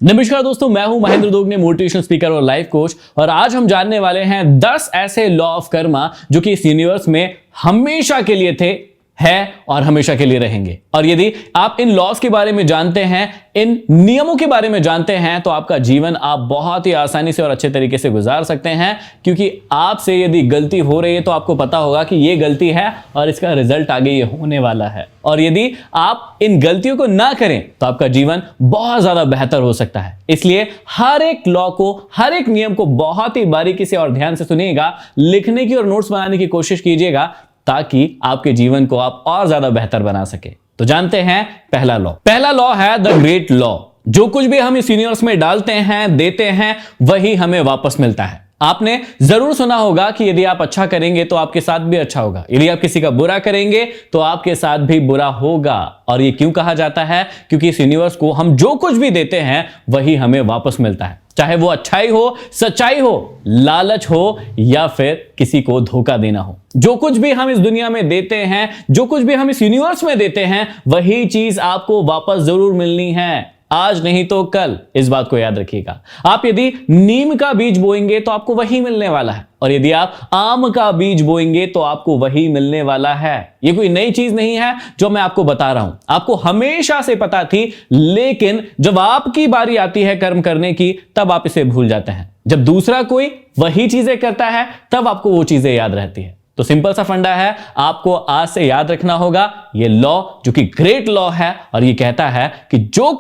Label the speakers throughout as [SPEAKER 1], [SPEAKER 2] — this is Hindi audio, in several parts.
[SPEAKER 1] नमस्कार दोस्तों, मैं हूं महेंद्र दोगने, मोटिवेशनल स्पीकर और लाइफ कोच। और आज हम जानने वाले हैं 10 ऐसे लॉ ऑफ कर्मा जो कि इस यूनिवर्स में हमेशा के लिए थे, है और हमेशा के लिए रहेंगे। और यदि आप इन लॉस के बारे में जानते हैं, इन नियमों के बारे में जानते हैं, तो आपका जीवन आप बहुत ही आसानी से और अच्छे तरीके से गुजार सकते हैं। क्योंकि आपसे यदि गलती हो रही है तो आपको पता होगा कि यह गलती है और इसका रिजल्ट आगे ये होने वाला है। और यदि आप इन गलतियों को ना करें तो आपका जीवन बहुत ज्यादा बेहतर हो सकता है। इसलिए हर एक लॉ को, हर एक नियम को बहुत ही बारीकी से और ध्यान से सुनिएगा, लिखने की और नोट्स बनाने की कोशिश कीजिएगा ताकि आपके जीवन को आप और ज्यादा बेहतर बना सके। तो जानते हैं पहला लॉ। पहला लॉ है द ग्रेट लॉ। जो कुछ भी हम इस यूनिवर्स में डालते हैं, देते हैं, वही हमें वापस मिलता है। आपने जरूर सुना होगा कि यदि आप अच्छा करेंगे तो आपके साथ भी अच्छा होगा, यदि आप किसी का बुरा करेंगे तो आपके साथ भी बुरा होगा। और ये क्यों कहा जाता है? क्योंकि इस यूनिवर्स को हम जो कुछ भी देते हैं वही हमें वापस मिलता है, चाहे वो अच्छाई हो, सच्चाई हो, लालच हो या फिर किसी को धोखा देना हो। जो कुछ भी हम इस दुनिया में देते हैं, जो कुछ भी हम इस यूनिवर्स में देते हैं, वही चीज आपको वापस जरूर मिलनी है, आज नहीं तो कल। इस बात को याद रखिएगा। आप यदि नीम का बीज बोएंगे तो आपको वही मिलने वाला है, और यदि आप आम का बीज बोएंगे तो आपको वही मिलने वाला है। ये कोई नई चीज नहीं है जो मैं आपको बता रहा हूं, आपको हमेशा से पता थी, लेकिन जब आपकी बारी आती है कर्म करने की तब आप इसे भूल जाते हैं। जब दूसरा कोई वही चीजें करता है तब आपको वो चीजें याद रहती है। तो सिंपल सा फंडा है, आपको आज से याद रखना होगा ये लॉ, जो कि ग्रेट लॉ है। और ये कहता है कि जो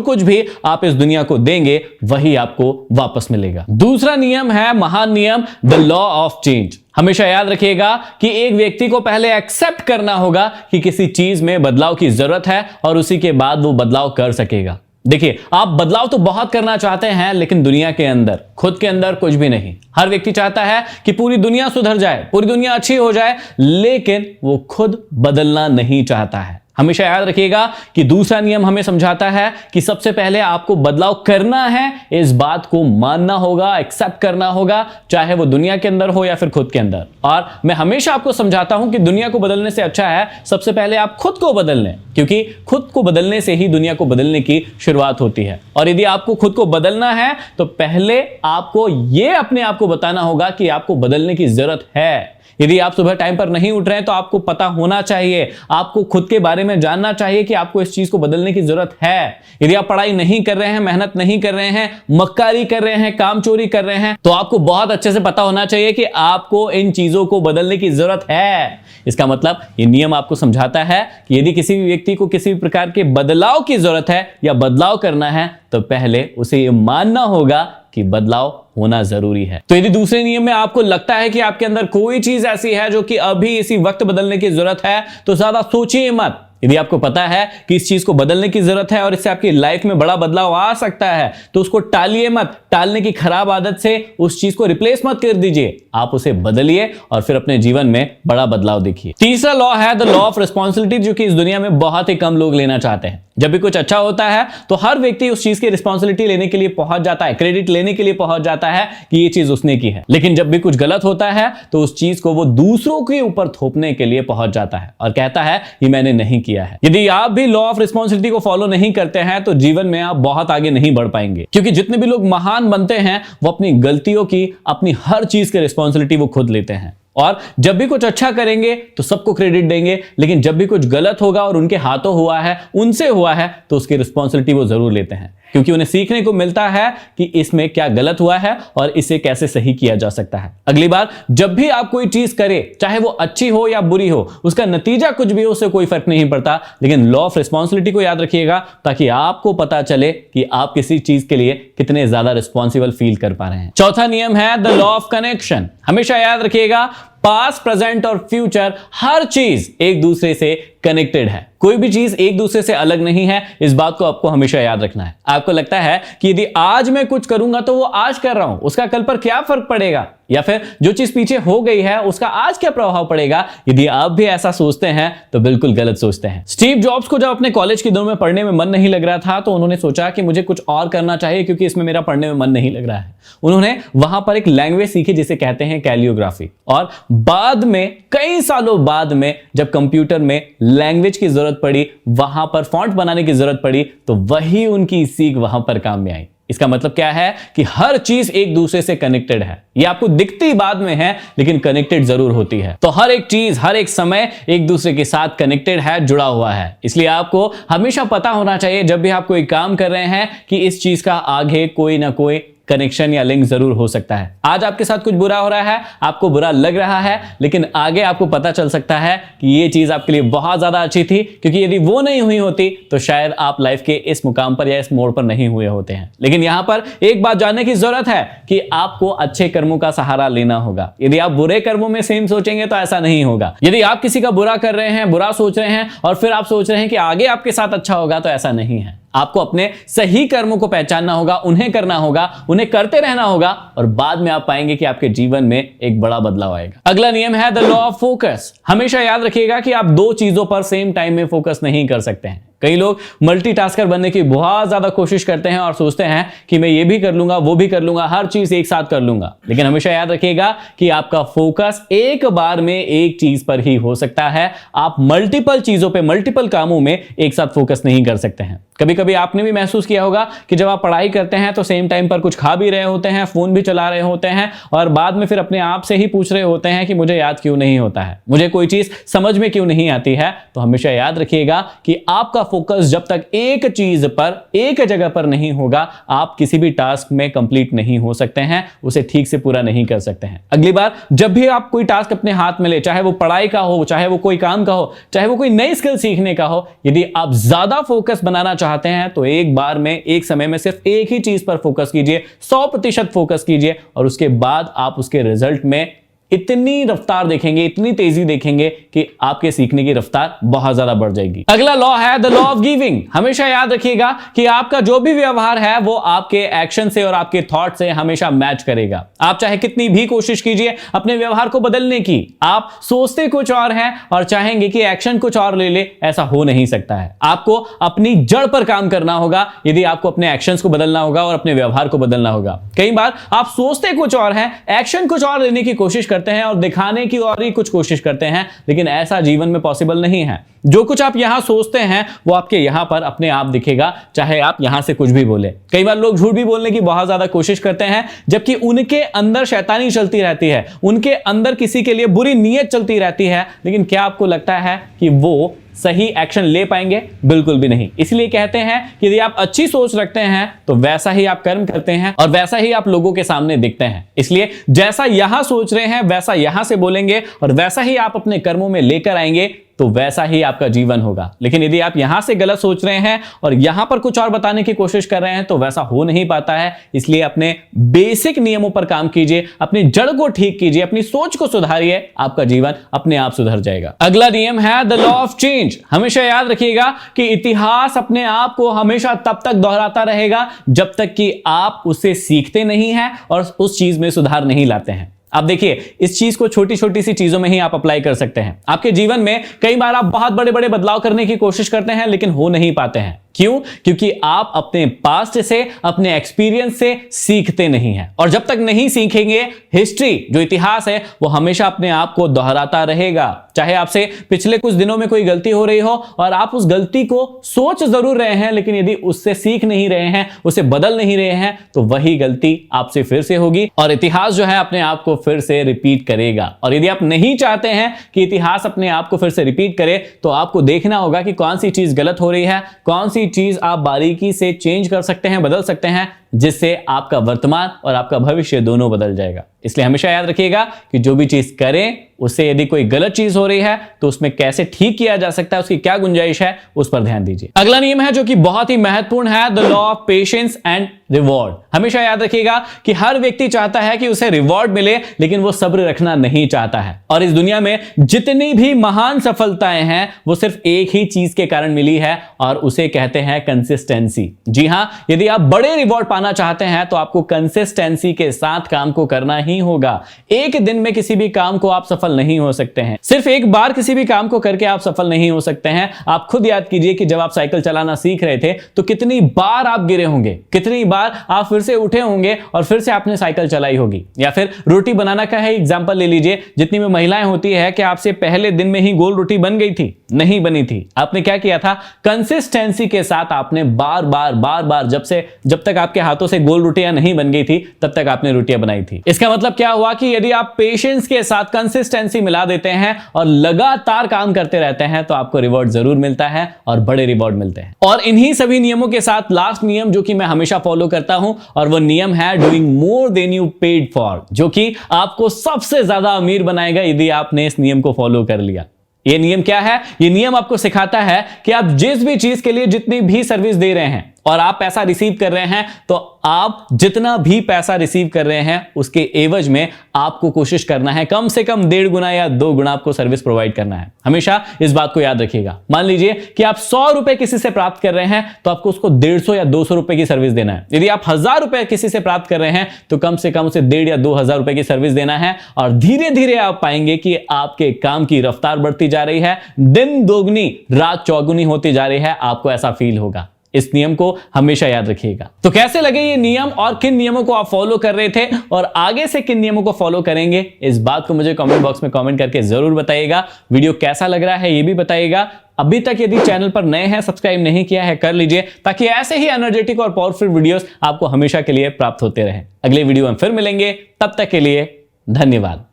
[SPEAKER 1] कुछ भी आप इस दुनिया को देंगे वही आपको वापस मिलेगा। दूसरा नियम है महान नियम, द लॉ ऑफ चेंज। हमेशा याद रखिएगा कि एक व्यक्ति को पहले एक्सेप्ट करना होगा कि किसी चीज में बदलाव की जरूरत है, और उसी के बाद वो बदलाव कर सकेगा। देखिए, आप बदलाव तो बहुत करना चाहते हैं, लेकिन दुनिया के अंदर, खुद के अंदर कुछ भी नहीं। हर व्यक्ति चाहता है कि पूरी दुनिया सुधर जाए, पूरी दुनिया अच्छी हो जाए, लेकिन वो खुद बदलना नहीं चाहता है। हमेशा याद रखिएगा कि दूसरा नियम हमें समझाता है कि सबसे पहले आपको बदलाव करना है, इस बात को मानना होगा, एक्सेप्ट करना होगा, चाहे वो दुनिया के अंदर हो या फिर खुद के अंदर। और मैं हमेशा आपको समझाता हूं कि दुनिया को बदलने से अच्छा है सबसे पहले आप खुद को बदल लें, क्योंकि खुद को बदलने से ही दुनिया को बदलने की शुरुआत होती है। और यदि आपको खुद को बदलना है तो पहले आपको यह अपने आप को बताना होगा कि आपको बदलने की जरूरत है। यदि आप सुबह टाइम पर नहीं उठ रहे हैं तो आपको पता होना चाहिए, आपको खुद के बारे में जानना चाहिए कि आपको इस चीज को बदलने की जरूरत है। यदि आप पढ़ाई नहीं कर रहे हैं, मेहनत नहीं कर रहे हैं, मक्कारी कर रहे हैं, काम चोरी कर रहे हैं, तो आपको बहुत अच्छे से पता होना चाहिए कि आपको इन चीजों को बदलने की जरूरत है। इसका मतलब ये नियम आपको समझाता है कि यदि किसी भी व्यक्ति को किसी भी प्रकार के बदलाव की जरूरत है या बदलाव करना है तो पहले उसे ये मानना होगा कि बदलाव होना जरूरी है। तो यदि दूसरे नियम में आपको लगता है कि आपके अंदर कोई चीज ऐसी है जो कि अभी इसी वक्त बदलने की जरूरत है, तो ज्यादा सोचिए मत। यदि आपको पता है कि इस चीज को बदलने की जरूरत है और इससे आपकी लाइफ में बड़ा बदलाव आ सकता है, तो उसको टालिए मत। टालने की खराब आदत से उस चीज को रिप्लेस मत कर दीजिए, आप उसे बदलिए और फिर अपने जीवन में बड़ा बदलाव देखिए। तीसरा लॉ है द लॉ ऑफ रिस्पॉन्सिबिलिटी, जो कि इस दुनिया में बहुत ही कम लोग लेना चाहते हैं। जब भी कुछ अच्छा होता है तो हर व्यक्ति उस चीज की रिस्पॉन्सिबिलिटी लेने के लिए पहुंच जाता है, क्रेडिट लेने के लिए पहुंच जाता है कि ये चीज उसने की है। लेकिन जब भी कुछ गलत होता है तो उस चीज को वो दूसरों के ऊपर थोपने के लिए पहुंच जाता है और कहता है कि मैंने नहीं किया है। यदि आप भी लॉ ऑफ रिस्पॉन्सिबिलिटी को फॉलो नहीं करते हैं तो जीवन में आप बहुत आगे नहीं बढ़ पाएंगे। क्योंकि जितने भी लोग महान बनते हैं वो अपनी गलतियों की, अपनी हर चीज की रिस्पॉन्सिबिलिटी वो खुद लेते हैं। और जब भी कुछ अच्छा करेंगे तो सबको क्रेडिट देंगे, लेकिन जब भी कुछ गलत होगा और उनके हाथों हुआ है, उनसे हुआ है, तो उसकी रिस्पॉन्सिबिलिटी वो जरूर लेते हैं। क्योंकि उन्हें सीखने को मिलता है कि इसमें क्या गलत हुआ है और इसे कैसे सही किया जा सकता है। अगली बार जब भी आप कोई चीज करें, चाहे वो अच्छी हो या बुरी हो, उसका नतीजा कुछ भी हो, उससे कोई फर्क नहीं पड़ता, लेकिन लॉ ऑफ रिस्पॉन्सिबिलिटी को याद रखिएगा ताकि आपको पता चले कि आप किसी चीज के लिए कितने ज्यादा रिस्पॉन्सिबल फील कर पा रहे हैं। चौथा नियम है द लॉ ऑफ कनेक्शन। हमेशा याद रखिएगा, पास्ट, प्रेजेंट और फ्यूचर, हर चीज एक दूसरे से कनेक्टेड है। कोई भी चीज एक दूसरे से अलग नहीं है, इस बात को आपको हमेशा याद रखना है। आपको लगता है कि यदि आज मैं कुछ करूंगा तो वो आज कर रहा हूं, उसका कल पर क्या फर्क पड़ेगा, या फिर जो चीज पीछे हो गई है उसका आज क्या प्रभाव पड़ेगा। यदि आप भी ऐसा सोचते हैं तो बिल्कुल गलत सोचते हैं। स्टीव जॉब्स को जब अपने कॉलेज के दिनों में पढ़ने में मन नहीं लग रहा था तो उन्होंने सोचा कि मुझे कुछ और करना चाहिए, क्योंकि इसमें मेरा पढ़ने में मन नहीं लग रहा है। उन्होंने वहां पर एक लैंग्वेज सीखी जिसे कहते हैं कैलियोग्राफी, और बाद में, कई सालों बाद में, जब कंप्यूटर में लैंग्वेज की जरूरत पड़ी, वहां पर फॉन्ट बनाने की जरूरत पड़ी, तो वही उनकी सीख वहां पर काम में आई। इसका मतलब क्या है कि हर चीज एक दूसरे से कनेक्टेड है। ये आपको दिखती बाद में है, लेकिन कनेक्टेड जरूर होती है। तो हर एक चीज, हर एक समय एक दूसरे के साथ कनेक्टेड है, जुड़ा हुआ है। इसलिए आपको हमेशा पता होना चाहिए, जब भी आप कोई काम कर रहे हैं, कि इस चीज का आगे कोई ना कोई कनेक्शन या लिंक जरूर हो सकता है। आज आपके साथ कुछ बुरा हो रहा है, आपको बुरा लग रहा है, लेकिन आगे आपको पता चल सकता है कि ये चीज आपके लिए बहुत ज्यादा अच्छी थी, क्योंकि यदि वो नहीं हुई होती तो शायद आप लाइफ के इस मुकाम पर या इस मोड़ पर नहीं हुए होते हैं। लेकिन यहां पर एक बात जानने की जरूरत है कि आपको अच्छे कर्मों का सहारा लेना होगा। यदि आप बुरे कर्मों में सेम सोचेंगे तो ऐसा नहीं होगा। यदि आप किसी का बुरा कर रहे हैं, बुरा सोच रहे हैं, और फिर आप सोच रहे हैं कि आगे आपके साथ अच्छा होगा, तो ऐसा नहीं है। आपको अपने सही कर्मों को पहचानना होगा, उन्हें करना होगा, उन्हें करते रहना होगा, और बाद में आप पाएंगे कि आपके जीवन में एक बड़ा बदलाव आएगा। अगला नियम है द लॉ ऑफ फोकस। हमेशा याद रखिएगा कि आप दो चीजों पर सेम टाइम में फोकस नहीं कर सकते हैं। कई लोग मल्टीटास्कर बनने की बहुत ज्यादा कोशिश करते हैं और सोचते हैं कि मैं ये भी कर लूंगा, वो भी कर लूंगा, हर चीज एक साथ कर लूंगा। लेकिन हमेशा याद रखिएगा कि आपका फोकस एक बार में एक चीज पर ही हो सकता है। आप मल्टीपल चीजों पे, मल्टीपल कामों में एक साथ फोकस नहीं कर सकते हैं। कभी कभी आपने भी महसूस किया होगा कि जब आप पढ़ाई करते हैं तो सेम टाइम पर कुछ खा भी रहे होते हैं, फोन भी चला रहे होते हैं, और बाद में फिर अपने आप से ही पूछ रहे होते हैं कि मुझे याद क्यों नहीं होता है, मुझे कोई चीज समझ में क्यों नहीं आती है। तो हमेशा याद रखिएगा कि आपका फोकस जब तक एक चीज पर, एक जगह पर नहीं होगा, आप किसी भी टास्क में कंप्लीट नहीं हो सकते हैं, उसे ठीक से पूरा नहीं कर सकते हैं। अगली बार जब भी आप कोई टास्क अपने हाथ में ले, चाहे वो पढ़ाई का हो, चाहे वो कोई काम का हो, चाहे वो कोई नई स्किल सीखने का हो, यदि आप ज्यादा फोकस बनाना चाहते हैं तो एक बार में, एक समय में सिर्फ एक ही चीज पर फोकस कीजिए, 100% फोकस कीजिए, और उसके बाद आप उसके रिजल्ट में इतनी रफ्तार देखेंगे, इतनी तेजी देखेंगे कि आपके सीखने की रफ्तार बहुत ज्यादा बढ़ जाएगी। अगला लॉ है द लॉ ऑफ गिविंग। हमेशा याद रखिएगा कि आपका जो भी व्यवहार है वो आपके एक्शन से और आपके थॉट से हमेशा मैच करेगा। आप चाहे कितनी भी कोशिश कीजिए अपने व्यवहार को बदलने की, आप सोचते कुछ और हैं और चाहेंगे कि एक्शन कुछ और ले ले, ऐसा हो नहीं सकता है। आपको अपनी जड़ पर काम करना होगा यदि आपको अपने एक्शंस को बदलना होगा और अपने व्यवहार को बदलना होगा। कई बार आप सोचते कुछ और हैं, एक्शन कुछ और लेने की कोशिश करते हैं और दिखाने की और ही कुछ कोशिश करते हैं, लेकिन ऐसा जीवन में पॉसिबल नहीं है। जो कुछ आप यहां सोचते हैं वो आपके यहां पर अपने आप दिखेगा, चाहे आप यहां से कुछ भी बोले। कई बार लोग झूठ भी बोलने की बहुत ज्यादा कोशिश करते हैं, जबकि उनके अंदर शैतानी चलती रहती है, उनके अंदर किसी के लिए बुरी नीयत चलती रहती है। लेकिन क्या आपको लगता है कि वो सही एक्शन ले पाएंगे? बिल्कुल भी नहीं। इसलिए कहते हैं कि यदि आप अच्छी सोच रखते हैं तो वैसा ही आप कर्म करते हैं और वैसा ही आप लोगों के सामने दिखते हैं। इसलिए जैसा यहां सोच रहे हैं वैसा यहां से बोलेंगे और वैसा ही आप अपने कर्मों में लेकर आएंगे, तो वैसा ही आपका जीवन होगा। लेकिन यदि आप यहां से गलत सोच रहे हैं और यहां पर कुछ और बताने की कोशिश कर रहे हैं तो वैसा हो नहीं पाता है। इसलिए अपने बेसिक नियमों पर काम कीजिए, अपनी जड़ को ठीक कीजिए, अपनी सोच को सुधारिए, आपका जीवन अपने आप सुधर जाएगा। अगला नियम है द लॉ ऑफ चेंज। हमेशा याद रखिएगा कि इतिहास अपने आप को हमेशा तब तक दोहराता रहेगा जब तक कि आप उससे सीखते नहीं हैं और उस चीज में सुधार नहीं लाते हैं। आप देखिए, इस चीज को छोटी छोटी सी चीजों में ही आप अप्लाई कर सकते हैं। आपके जीवन में कई बार आप बहुत बड़े बड़े बदलाव करने की कोशिश करते हैं लेकिन हो नहीं पाते हैं। क्यों? क्योंकि आप अपने पास्ट से, अपने एक्सपीरियंस से सीखते नहीं हैं। और जब तक नहीं सीखेंगे, हिस्ट्री जो इतिहास है वो हमेशा अपने आप को दोहराता रहेगा। चाहे आपसे पिछले कुछ दिनों में कोई गलती हो रही हो और आप उस गलती को सोच जरूर रहे हैं, लेकिन यदि उससे सीख नहीं रहे हैं, उसे बदल नहीं रहे हैं, तो वही गलती आपसे फिर से होगी और इतिहास जो है अपने आप को फिर से रिपीट करेगा। और यदि आप नहीं चाहते हैं कि इतिहास अपने आप को फिर से रिपीट करे, तो आपको देखना होगा कि कौन सी चीज गलत हो रही है, कौन सी चीज आप बारीकी से चेंज कर सकते हैं, बदल सकते हैं, जिससे आपका वर्तमान और आपका भविष्य दोनों बदल जाएगा। इसलिए हमेशा याद रखिएगा कि जो भी चीज करें उससे यदि कोई गलत चीज हो रही है तो उसमें कैसे ठीक किया जा सकता है, उसकी क्या गुंजाइश है, उस पर ध्यान दीजिए। अगला नियम है जो कि बहुत ही महत्वपूर्ण है, the law of patience and reward. हमेशा याद रखिएगा कि हर व्यक्ति चाहता है कि उसे रिवॉर्ड मिले, लेकिन वो सब्र रखना नहीं चाहता है। और इस दुनिया में जितनी भी महान सफलताएं हैं वो सिर्फ एक ही चीज के कारण मिली है और उसे कहते हैं कंसिस्टेंसी। जी हां, यदि आप बड़े रिवॉर्ड पाना चाहते हैं तो आपको कंसिस्टेंसी के साथ काम को करना नहीं होगा। एक दिन में किसी भी काम को आप सफल नहीं हो सकते हैं। सिर्फ एक बार किसी भी काम को करके आप सफल नहीं हो सकते हैं। आप खुद याद कीजिए कि जब आप साइकिल चलाना सीख रहे थे तो कितनी बार आप गिरे होंगे, कितनी बार आप फिर से उठे होंगे और फिर से आपने साइकिल चलाई होगी। या फिर रोटी बनाना का है एग्जांपल ले लीजिए। जितनी में महिलाएं होती है कि आपसे पहले दिन में ही गोल रोटी बन गई थी? नहीं बनी थी। आपने क्या किया था? कंसिस्टेंसी के साथ आपने बार बार जब तक आपके हाथों से गोल रोटियां नहीं बन गई थी तब तक आपने रोटियां बनाई थी। इसका मतलब क्या हुआ कि यदि आप पेशेंस के साथ कंसिस्टेंसी मिला देते हैं और लगातार काम करते रहते हैं तो आपको रिवॉर्ड जरूर मिलता है और बड़े रिवॉर्ड मिलते हैं। और इन्हीं सभी नियमों के साथ लास्ट नियम जो कि मैं हमेशा फॉलो करता हूं और वो नियम है doing more than you paid for, जो कि आपको सबसे ज्यादा अमीर बनाएगा यदि आपने इस नियम को फॉलो कर लिया। ये नियम क्या है? ये नियम आपको सिखाता है कि आप जिस भी चीज के लिए जितनी भी सर्विस दे रहे हैं और आप पैसा रिसीव कर रहे हैं तो आप जितना भी पैसा रिसीव कर रहे हैं उसके एवज में आपको कोशिश करना है कम से कम 1.5 गुना या 2 गुना आपको सर्विस प्रोवाइड करना है। हमेशा इस बात को याद रखिएगा। मान लीजिए कि आप 100 रुपए किसी से प्राप्त कर रहे हैं तो आपको उसको 150 या 200 रुपए की सर्विस देना है। यदि आप 1000 रुपए किसी से प्राप्त कर रहे हैं तो कम से कम उसे 1.5 या 2000 रुपए की सर्विस देना है। और धीरे धीरे आप पाएंगे कि आपके काम की रफ्तार बढ़ती जा रही है, दिन दोगुनी रात चौगुनी होती जा रही है। आपको ऐसा फील होगा। इस नियम को हमेशा याद रखिएगा। तो कैसे लगे ये नियम और किन नियमों को आप फॉलो कर रहे थे और आगे से किन नियमों को फॉलो करेंगे, इस बात को मुझे कमेंट बॉक्स में कमेंट करके जरूर बताइएगा। वीडियो कैसा लग रहा है ये भी बताइएगा। अभी तक यदि चैनल पर नए हैं, सब्सक्राइब नहीं किया है, कर लीजिए ताकि ऐसे ही एनर्जेटिक और पावरफुल वीडियोस आपको हमेशा के लिए प्राप्त होते रहें। अगले वीडियो में फिर मिलेंगे, तब तक के लिए धन्यवाद।